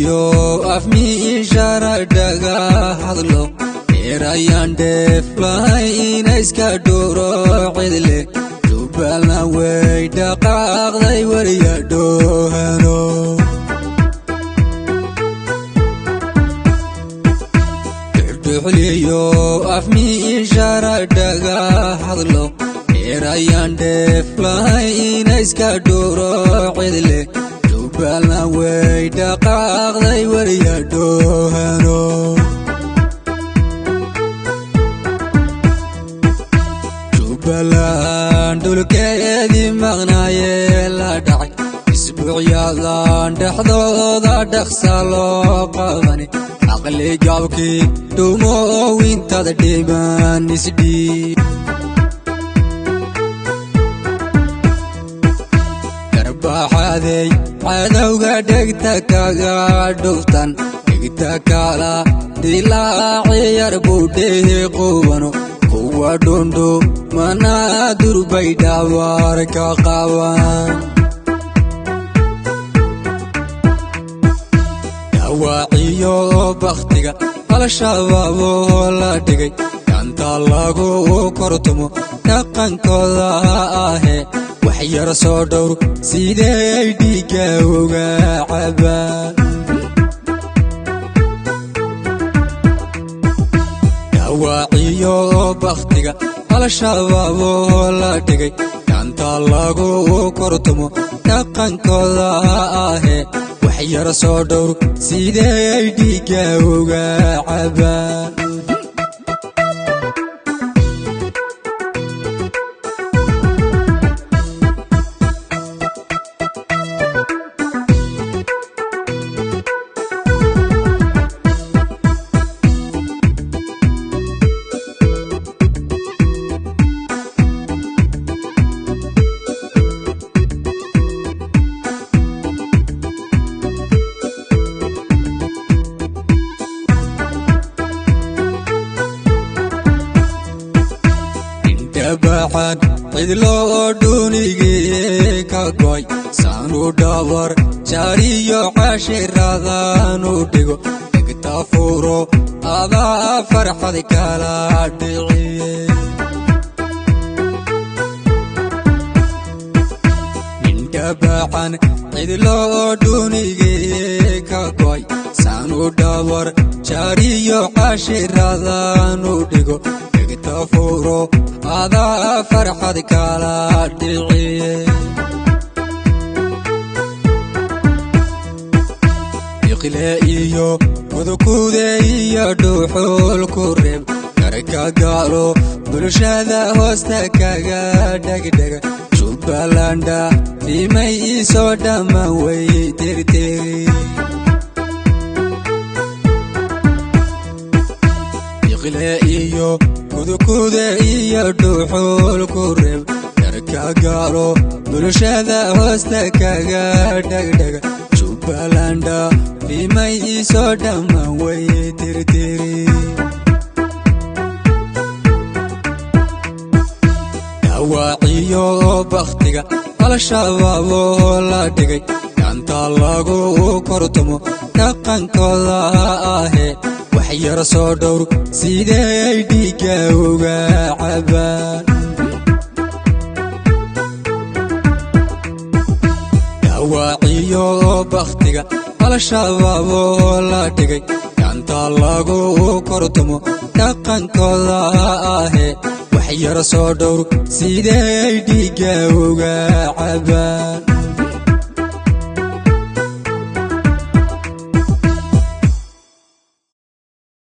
duxuliyo afmi sharadaga hadlo erayan deflay ina iska duro cidle jubalna way dhaqaaqday wariya doohano duxuliyo afmi sharadaga hadlo erayan deflay ina iska duro cidle jubalna way dhaqaaqday wariya doohano jubalan dulkeedi maqnaaye la dhacay isbuucyadan dhexdooda dhaqsa loo qabani aqli gabkii dhumo intada dhiman isdhiib garbaxaday cadowga dhegta kaga dhuftan dhegta kala dilaaci yar buudhehe qubano kuwa dhundhu mana durbay dhabar ka qaban dawaaciyo bakhtiga al-shabaab oo la dhigay ganta lagu kortumo dhaqankooda ahe wax yar soo dhowr sidee dhiigga uga cabaan dawaaciyo bakhtiga al-shabaab oo la dhigay ganta lagu kortumo dhaqankooda ahe wax yar soo dhowr sidee dhiigga uga cabaan baxan cidlo dhunigi ka goy saanu dhabar jariyo cashiradan u dhigo dhigta furo adaa farxad kala dhiciye indha baxan cidlo dhunigi ka goy saanu dhabar jariyo cashiradan u dhigo dhigta furo adaa farxad kala dhiciye iqle iyo mudukude iyo dhuxul ku reeb garka gaalo bulshada hoosta kaga dhegdhega jubbalanda timay isoo dhammaan way tirtiri iqle iyo mudukude iyo dhuxul ku reeb garka gaalo bulshada hoosta kaga dhegdhega jubbalanda timay isoo dhammaan way tirtiri dawaaciyo bakhtiga al-shabaab oo la dhigay ganta lagu kortumo dhaqankooda ahe wax yar soo dhowr sidee dhiigga uga cabaan dawaaciyo bakhtiga al-shabaab oo la dhigay ganta lagu kortumo dhaqankooda ahe wax yar soo dhowr sidee dhiigga uga cabaan